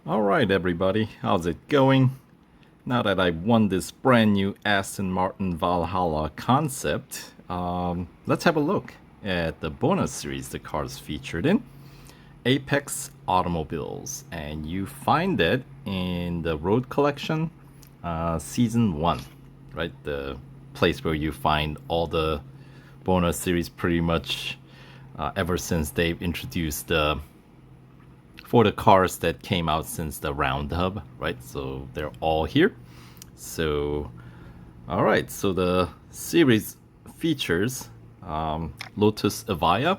Alright everybody, how's it going? Now that I won this brand new Aston Martin Valhalla concept, let's have a look at the bonus series the car's featured in. Apex Automobiles, and you find it in the Road Collection, Season 1, right? The place where you find all the bonus series pretty much ever since they've introduced the for the cars that came out since the Roundup, right? So they're all here. So, all right. So the series features Lotus Evija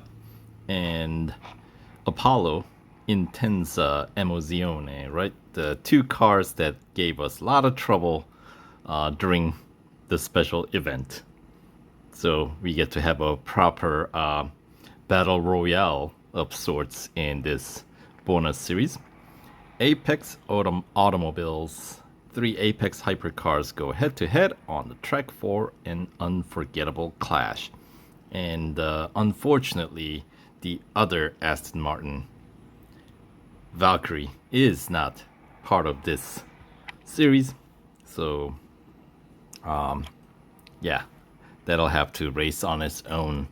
and Apollo Intensa Emozione, right? The two cars that gave us a lot of trouble during the special event. So we get to have a proper battle royale of sorts in this bonus series. Apex Automobiles. Three Apex hypercars go head to head on the track for an unforgettable clash. And unfortunately, the other Aston Martin, Valkyrie, is not part of this series. So, yeah, that'll have to race on its own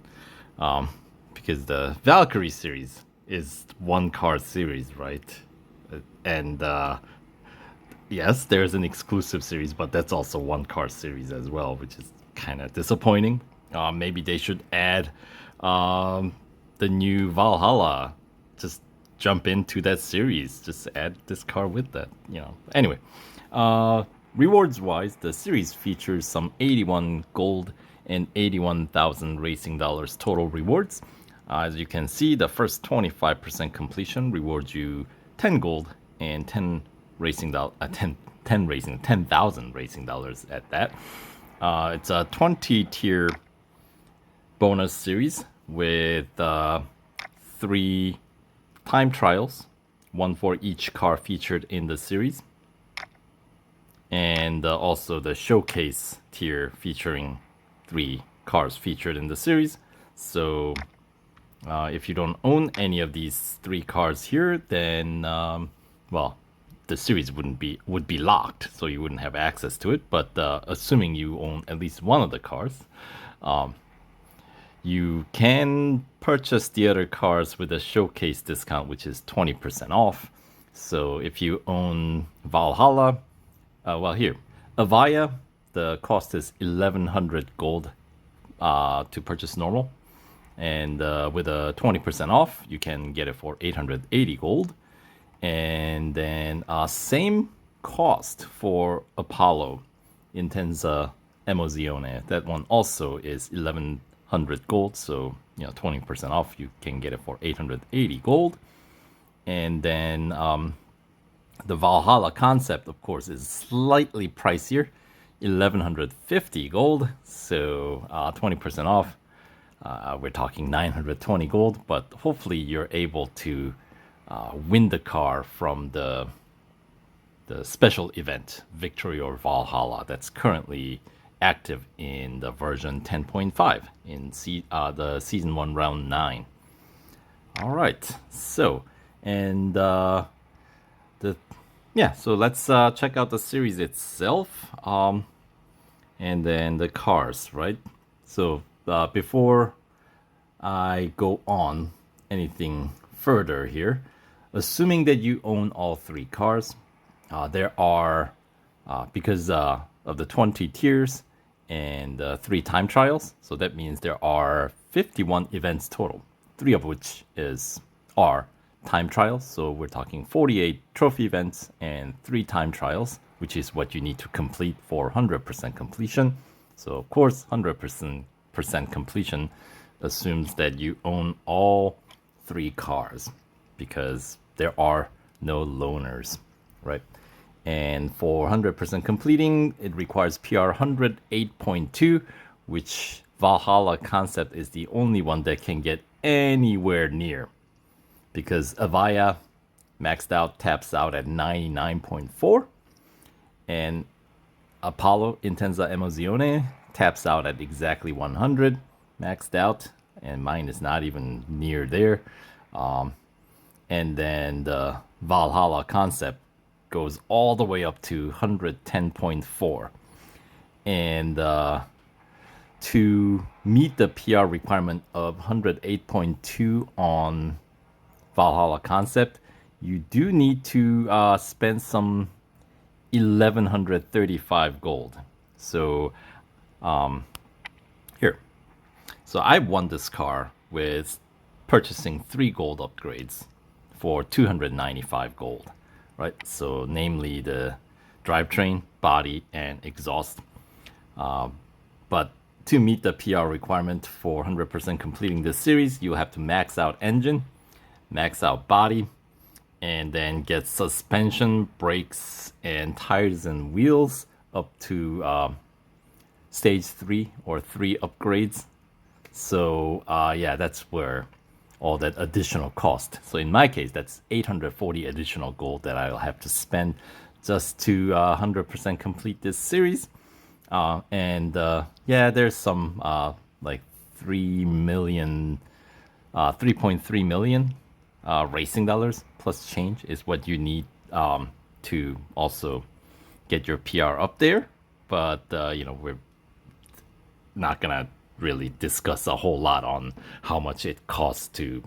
because the Valkyrie series is one car series, right? And yes, there's an exclusive series, but that's also one car series as well, which is kind of disappointing. Maybe they should add the new Valhalla. Just jump into that series. Just add this car with that. Anyway, rewards wise, the series features some 81 gold and 81,000 racing dollars total rewards. As you can see, the first 25% completion rewards you 10 gold and 10 racing dollars, 10,000 racing dollars at that. It's a 20 tier bonus series with 3 time trials, one for each car featured in the series, and also the showcase tier featuring 3 cars featured in the series. So if you don't own any of these 3 cars here, then well, the series would be locked, so you wouldn't have access to it. But assuming you own at least one of the cars, you can purchase the other cars with a showcase discount, which is 20% off. So if you own Valhalla, well, here, Evija, the cost is 1,100 gold to purchase normal. And with a 20% off, you can get it for 880 gold. And then same cost for Apollo Intensa Emozione. That one also is 1,100 gold. So 20% off, you can get it for 880 gold. And then the Valhalla concept, of course, is slightly pricier, 1,150 gold. So 20% off. We're talking 920 gold, but hopefully you're able to win the car from the special event, Victory or Valhalla, that's currently active in the version 10.5 in the Season 1 Round 9. All right, so, and so let's check out the series itself, and then the cars, right? So before I go on anything further here, assuming that you own all 3 cars, there are, because of the 20 tiers and 3 time trials, so that means there are 51 events total, 3 of which are time trials. So we're talking 48 trophy events and 3 time trials, which is what you need to complete for 100% completion. So of course, 100% completion assumes that you own all 3 cars, because there are no loaners, right? And for 100% completing, it requires PR 108.2, which Valhalla concept is the only one that can get anywhere near, because Evija maxed out, taps out at 99.4, and Apollo Intensa Emozione taps out at exactly 100, maxed out, and mine is not even near there. And then the Valhalla concept goes all the way up to 110.4. And to meet the PR requirement of 108.2 on Valhalla concept, you do need to spend some 1135 gold. So here. So I won this car with purchasing 3 gold upgrades for 295 gold, right? So namely the drivetrain, body, and exhaust. But to meet the PR requirement for 100% completing this series, you have to max out engine, max out body, and then get suspension, brakes, and tires and wheels up to stage 3 or 3 upgrades. So yeah, that's where all that additional cost. So in my case, that's 840 additional gold that I'll have to spend just to 100% complete this series. And yeah, there's some like 3 million, 3.3 million racing dollars plus change is what you need to also get your PR up there. But you know, we're not gonna really discuss a whole lot on how much it costs to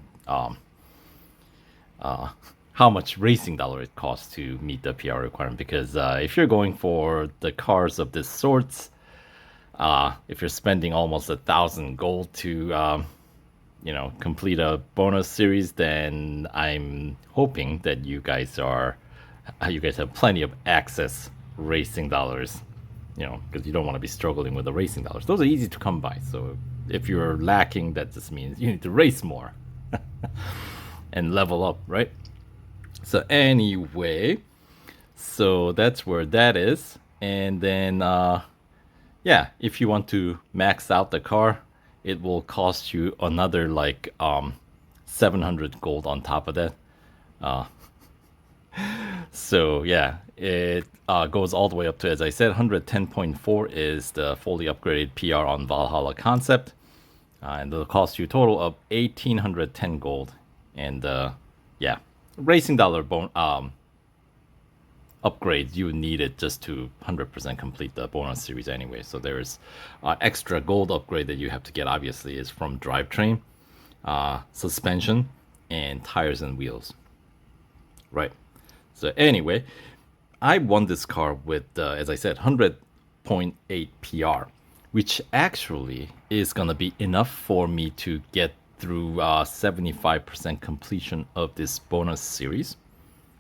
how much racing dollar it costs to meet the PR requirement, because if you're going for the cars of this sorts, if you're spending almost 1,000 gold to you know, complete a bonus series, then I'm hoping that you guys have plenty of access racing dollars, you know, because you don't want to be struggling with the racing dollars. Those are easy to come by. So if you're lacking, that just means you need to race more and level up, right? So anyway, so that's where that is. And then, yeah, if you want to max out the car, it will cost you another like 700 gold on top of that. So yeah, it goes all the way up to, as I said, 110.4 is the fully upgraded PR on Valhalla concept, and it'll cost you a total of 1,810 gold. And yeah, racing dollar upgrades you needed just to 100% complete the bonus series anyway. So there's extra gold upgrade that you have to get, obviously, is from drivetrain, suspension, and tires and wheels. Right. So anyway, I won this car with, as I said, 100.8 PR, which actually is going to be enough for me to get through 75% completion of this bonus series.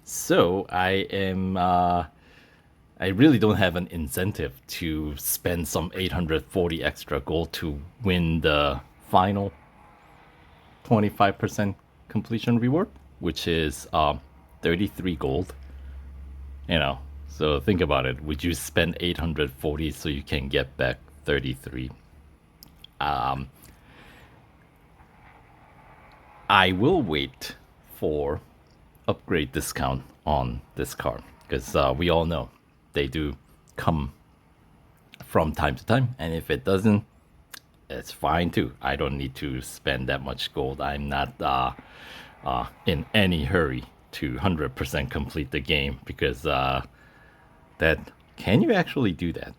So I really don't have an incentive to spend some 840 extra gold to win the final 25% completion reward, which is 33 gold. You know, so think about it. Would you spend 840 so you can get back 33? I will wait for upgrade discount on this car, because we all know they do come from time to time, and if it doesn't, it's fine too. I don't need to spend that much gold. I'm not in any hurry to 100% complete the game, because that, can you actually do that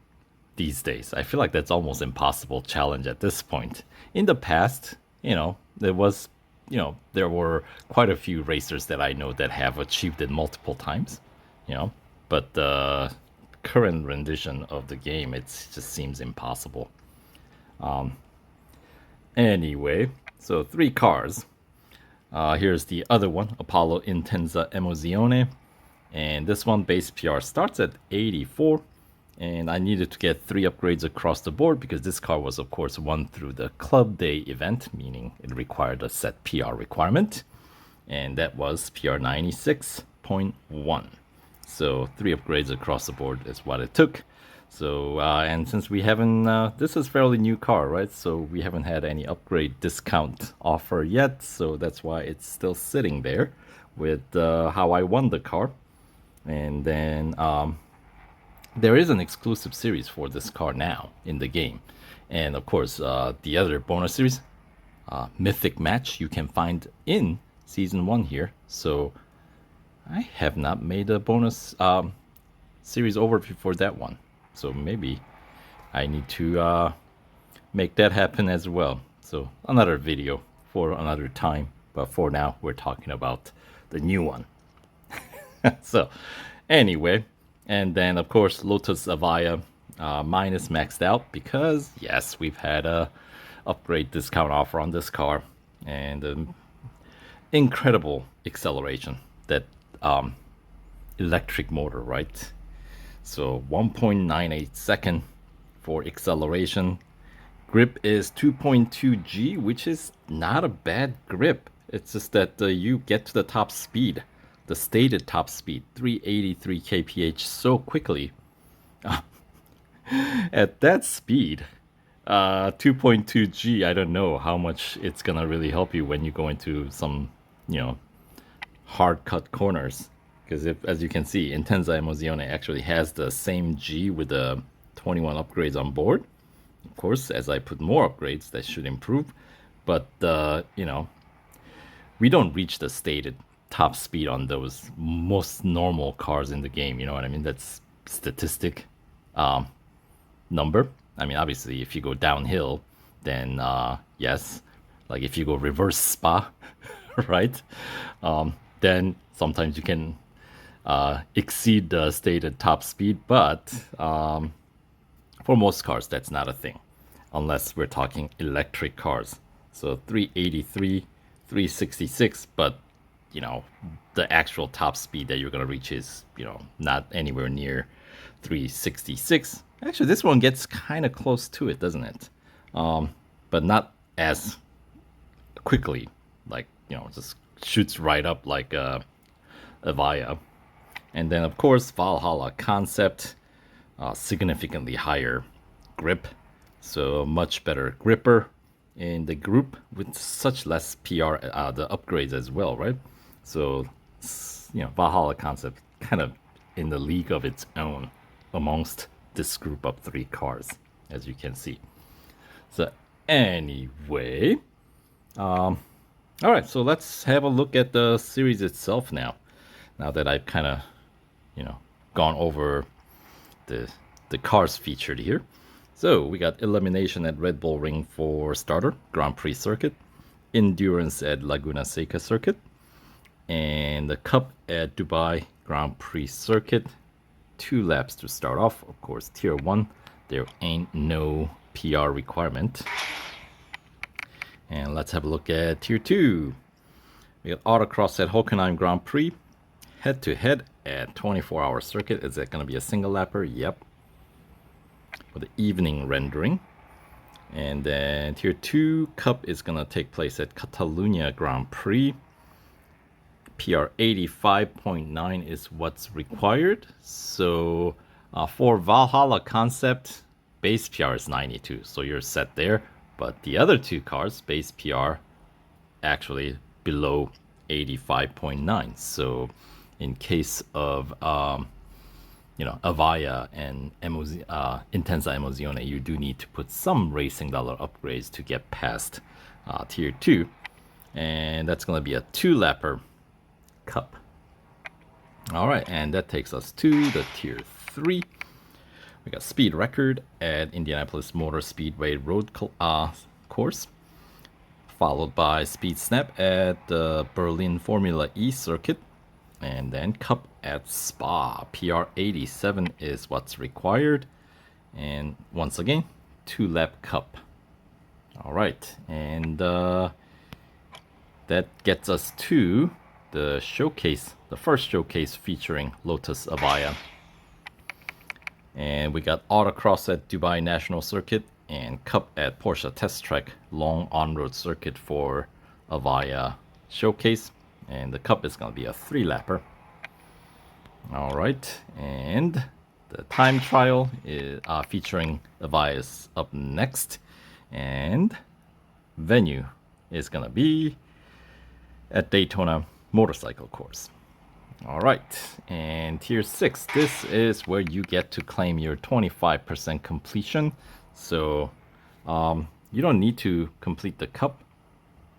these days? I feel like that's almost impossible challenge at this point. In the past, you know, there were quite a few racers that I know that have achieved it multiple times, you know, but the current rendition of the game, it just seems impossible. Anyway, so 3 cars. Here's the other one, Apollo Intensa Emozione. And this one, base PR starts at 84. And I needed to get 3 upgrades across the board, because this car was, of course, won through the Club Day event, meaning it required a set PR requirement. And that was PR 96.1. So 3 upgrades across the board is what it took. So, and since we haven't, this is fairly new car, right? So we haven't had any upgrade discount offer yet. So that's why it's still sitting there with how I won the car. And then there is an exclusive series for this car now in the game. And of course, the other bonus series, Mythic Match, you can find in Season 1 here. So I have not made a bonus series overview for that one, so maybe I need to make that happen as well. So another video for another time, but for now we're talking about the new one. So anyway, and then of course Lotus Evija, mine is maxed out because yes, we've had a upgrade discount offer on this car, and incredible acceleration, that electric motor, right? So 1.98 second for acceleration. Grip is 2.2 G, which is not a bad grip. It's just that you get to the top speed, the stated top speed, 383 kph, so quickly. At that speed, 2.2 G, I don't know how much it's gonna really help you when you go into some, hard cut corners. Because as you can see, Intensa Emozione actually has the same G with the 21 upgrades on board. Of course, as I put more upgrades, that should improve. But, we don't reach the stated top speed on those most normal cars in the game. You know what I mean? That's statistic number. I mean, obviously, if you go downhill, then yes. Like if you go reverse spa, right? Then sometimes you can exceed the stated top speed, but for most cars, that's not a thing, unless we're talking electric cars. So 383, 366, but the actual top speed that you're gonna reach is not anywhere near 366. Actually, this one gets kind of close to it, doesn't it? But not as quickly. Like just shoots right up like a Evija. And then, of course, Valhalla concept, significantly higher grip, so much better gripper in the group with such less PR, the upgrades as well, right? So, Valhalla concept kind of in the league of its own amongst this group of 3 cars, as you can see. So, anyway, all right, so let's have a look at the series itself now. Now that I've kind of gone over the cars featured here. So we got elimination at Red Bull Ring for starter, Grand Prix circuit, endurance at Laguna Seca circuit, and the Cup at Dubai Grand Prix circuit. 2 laps to start off. Of course, tier 1, there ain't no PR requirement. And let's have a look at tier 2. We got Autocross at Hockenheim Grand Prix, head-to-head at 24-hour circuit. Is that going to be a single lapper? Yep. For the evening rendering. And then tier 2 Cup is going to take place at Catalunya Grand Prix. PR 85.9 is what's required. So for Valhalla concept, base PR is 92. So you're set there. But the other 2 cars, base PR, actually below 85.9. So in case of Evija and Intensa Emozione, you do need to put some racing dollar upgrades to get past tier 2, and that's going to be a 2-lapper Cup. All right, and that takes us to the tier 3. We got speed record at Indianapolis Motor Speedway road course, followed by speed snap at the Berlin Formula E circuit. And then Cup at Spa. PR 87 is what's required. And once again, 2-lap Cup. All right. And that gets us to the showcase, the first showcase featuring Lotus Evija. And we got Autocross at Dubai National Circuit and Cup at Porsche Test Track long on-road circuit for Evija showcase. And the Cup is going to be a 3-lapper. All right. And the time trial is featuring Evija is up next. And venue is going to be at Daytona Motorcycle Course. All right. And tier 6. This is where you get to claim your 25% completion. So you don't need to complete the Cup.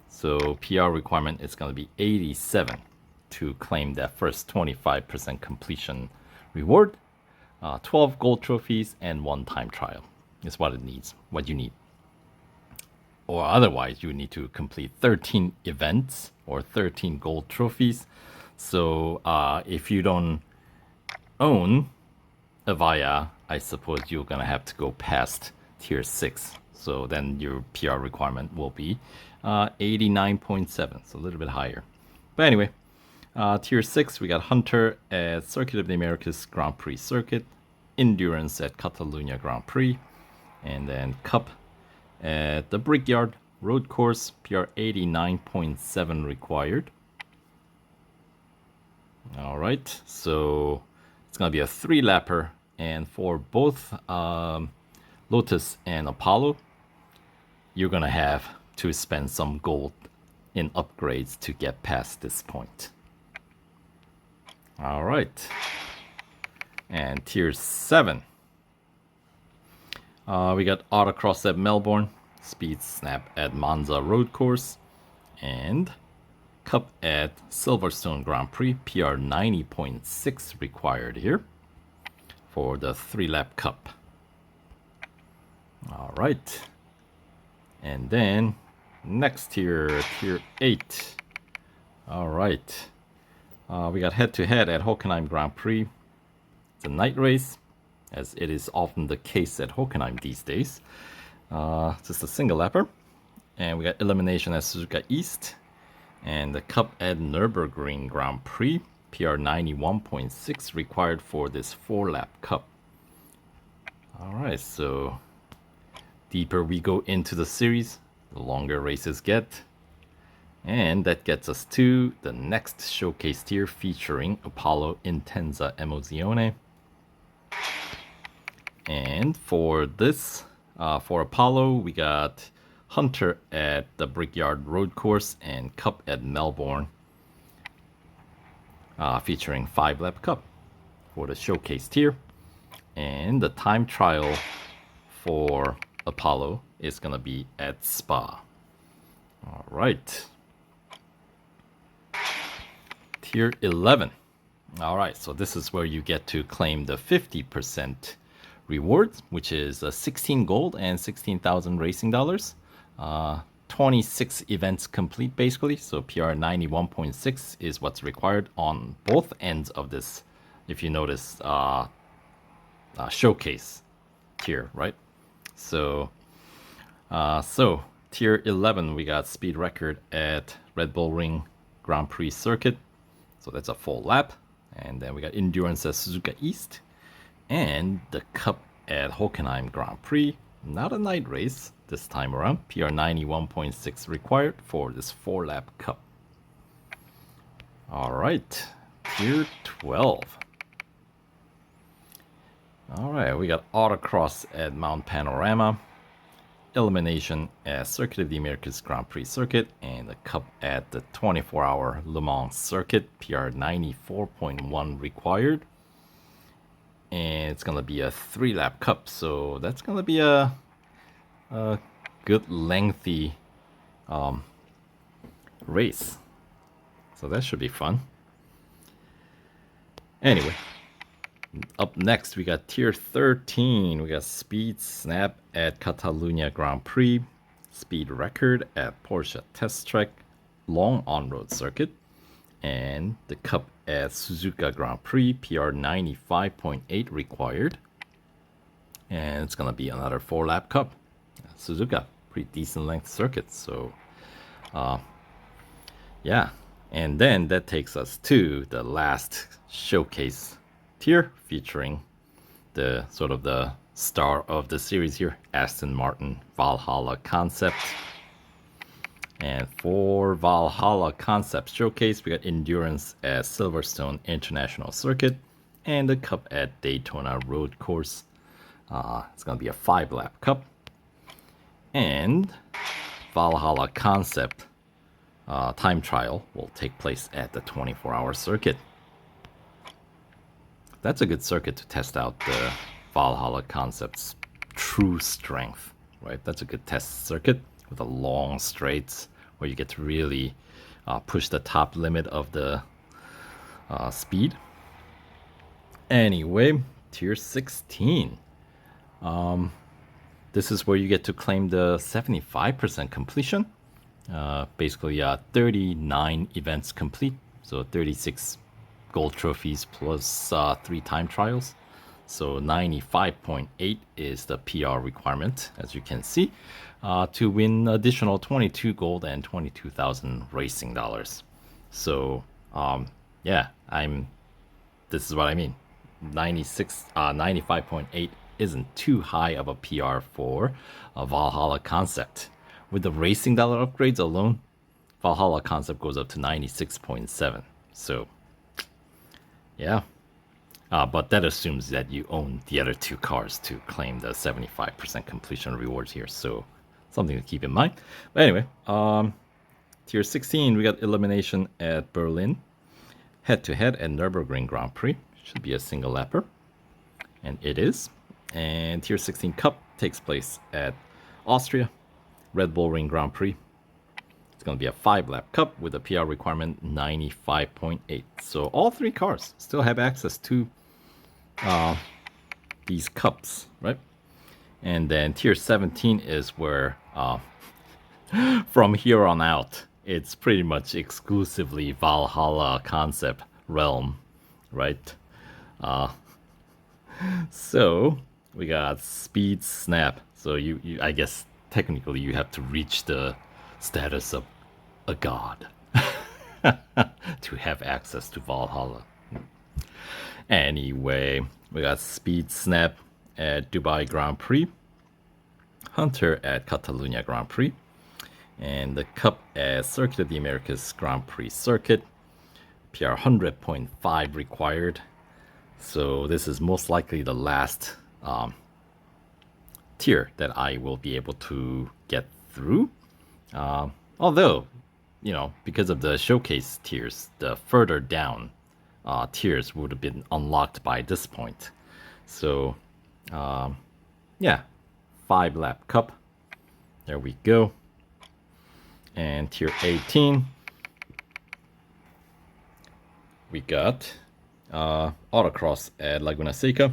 So PR requirement is going to be 87. to claim that first 25% completion reward. 12 gold trophies and 1 time trial is what you need. Or otherwise, you need to complete 13 events or 13 gold trophies. So if you don't own Evija, I suppose you're going to have to go past tier 6. So then your PR requirement will be 89.7, so a little bit higher. But anyway, tier 6, we got Hunter at Circuit of the Americas Grand Prix Circuit, Endurance at Catalunya Grand Prix, and then Cup at the Brickyard Road Course, PR 89.7 required. Alright, so it's going to be a 3-lapper, and for both Lotus and Apollo, you're going to have to spend some gold in upgrades to get past this point. Alright, and tier 7. We got Autocross at Melbourne, Speed Snap at Monza Road Course, and Cup at Silverstone Grand Prix, PR 90.6 required here for the 3-lap Cup. Alright, and then next tier 8. Alright, we got head-to-head at Hockenheim Grand Prix. It's a night race, as it is often the case at Hockenheim these days. Just a single lapper. And we got elimination at Suzuka East. And the Cup at Nürburgring Grand Prix. PR 91.6 required for this 4-lap Cup. Alright, so deeper we go into the series, the longer races get. And that gets us to the next showcase tier featuring Apollo Intensa Emozione. And for this, for Apollo, we got Hunter at the Brickyard Road Course and Cup at Melbourne, featuring 5-lap Cup for the showcase tier. And the time trial for Apollo is going to be at Spa. All right. Tier 11. All right, so this is where you get to claim the 50% rewards, which is 16 gold and 16,000 racing dollars. 26 events complete, basically. So PR 91.6 is what's required on both ends of this, if you notice, showcase tier, right? So tier 11, we got speed record at Red Bull Ring Grand Prix Circuit. So that's a full lap. And then we got endurance at Suzuka East. And the Cup at Hockenheim Grand Prix. Not a night race this time around. PR 91.6 required for this 4-lap Cup. Alright, tier 12. Alright, we got Autocross at Mount Panorama. Elimination at Circuit of the Americas Grand Prix Circuit. And the Cup at the 24-hour Le Mans Circuit. PR 94.1 required. And it's going to be a 3-lap Cup. So that's going to be a good lengthy race. So that should be fun. Anyway, up next we got tier 13. We got Speed Snap at Catalunya Grand Prix, Speed Record at Porsche Test Track, Long On-Road Circuit, and the Cup at Suzuka Grand Prix, PR 95.8 required. And it's gonna be another 4-lap Cup. Suzuka, pretty decent length circuit. So, yeah. And then that takes us to the last showcase tier, featuring the sort of the star of the series here, Aston Martin Valhalla Concept. And for Valhalla Concept Showcase, we got endurance at Silverstone International Circuit and the Cup at Daytona Road Course. It's going to be a 5-lap Cup. And Valhalla Concept time trial will take place at the 24-hour circuit. That's a good circuit to test out the Valhalla Concept's true strength, right? That's a good test circuit with the long straights where you get to really push the top limit of the speed. Anyway, tier 16. This is where you get to claim the 75% completion. Basically, 39 events complete, so 36 gold trophies plus 3 time trials. So 95.8 is the PR requirement, as you can see, to win additional 22 gold and 22,000 racing dollars. So yeah, this is what I mean. 95.8 isn't too high of a PR for a Valhalla concept. With the racing dollar upgrades alone, Valhalla concept goes up to 96.7. So yeah. But that assumes that you own the other 2 cars to claim the 75% completion rewards here. So something to keep in mind. But anyway, tier 16, we got elimination at Berlin. Head-to-head at Nürburgring Grand Prix. Should be a single lapper. And it is. And tier 16 Cup takes place at Austria. Red Bull Ring Grand Prix. It's going to be a 5-lap cup with a PR requirement 95.8. So all 3 cars still have access to these cups, right? And then tier 17 is where from here on out, it's pretty much exclusively Valhalla concept realm, right? So we got Speed Snap. So you I guess technically you have to reach the status of a god to have access to Valhalla. Anyway, we got Speed Snap at Dubai Grand Prix, Hunter at Catalunya Grand Prix, and the Cup at Circuit of the Americas Grand Prix Circuit. PR 100.5 required. So this is most likely the last tier that I will be able to get through. Although, you know, because of the showcase tiers, the further down tiers would have been unlocked by this point. So, yeah, 5-lap cup. There we go. And tier 18, we got Autocross at Laguna Seca,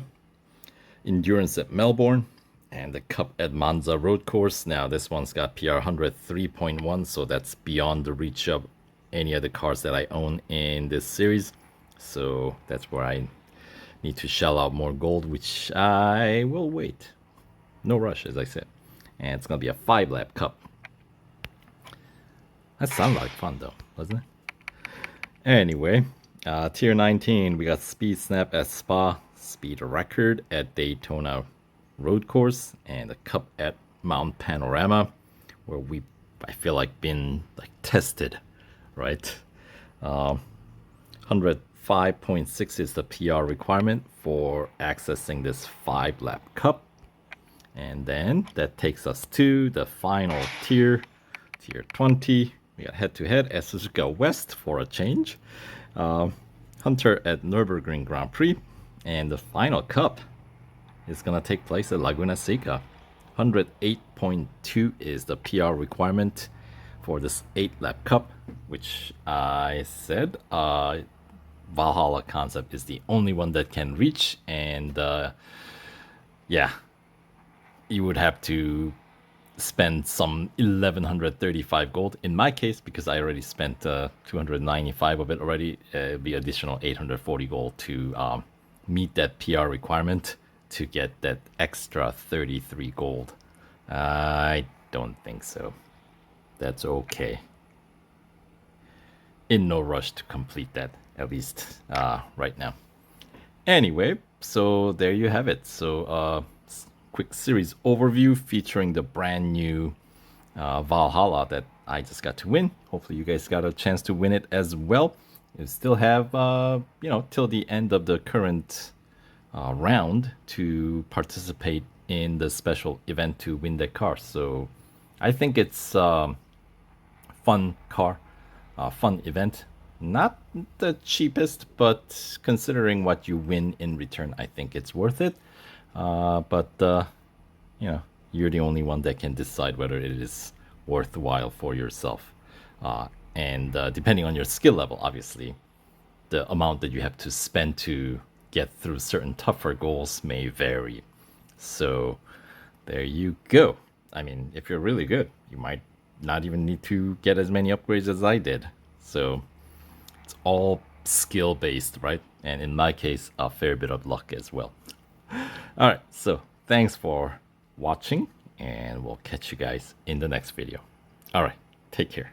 Endurance at Melbourne, and the Cup at Monza Road Course. Now this one's got PR 103.1, so that's beyond the reach of any of the cars that I own in this series. So that's where I need to shell out more gold, which I will wait. No rush, as I said. And it's going to be a 5-lap cup. That sounded like fun, though, doesn't it? Anyway, tier 19, we got Speed Snap at Spa, Speed Record at Daytona Road Course, and the Cup at Mount Panorama, where I feel like, been like tested, right? 105.6 is the PR requirement for accessing this 5-lap cup. And then that takes us to the final tier, tier 20. We got head-to-head at Suzuka West for a change. Hunter at Nürburgring Grand Prix. And the final cup is going to take place at Laguna Seca. 108.2 is the PR requirement for this 8-lap cup, which I said Valhalla concept is the only one that can reach. And yeah, you would have to spend some 1135 gold in my case, because I already spent 295 of it already. It'd be additional 840 gold to meet that PR requirement to get that extra 33 gold. I don't think so. That's okay. In no rush to complete that, at least right now. Anyway, so there you have it. So quick series overview featuring the brand new Valhalla that I just got to win. Hopefully you guys got a chance to win it as well. You still have till the end of the current round to participate in the special event to win that car. So I think it's fun car, fun event. Not the cheapest, but considering what you win in return, I think it's worth it. But you're the only one that can decide whether it is worthwhile for yourself. And depending on your skill level, obviously, the amount that you have to spend to get through certain tougher goals may vary. So there you go. I mean, if you're really good, you might not even need to get as many upgrades as I did. So it's all skill based, right? And in my case, a fair bit of luck as well. All right, so thanks for watching, and we'll catch you guys in the next video. All right, take care.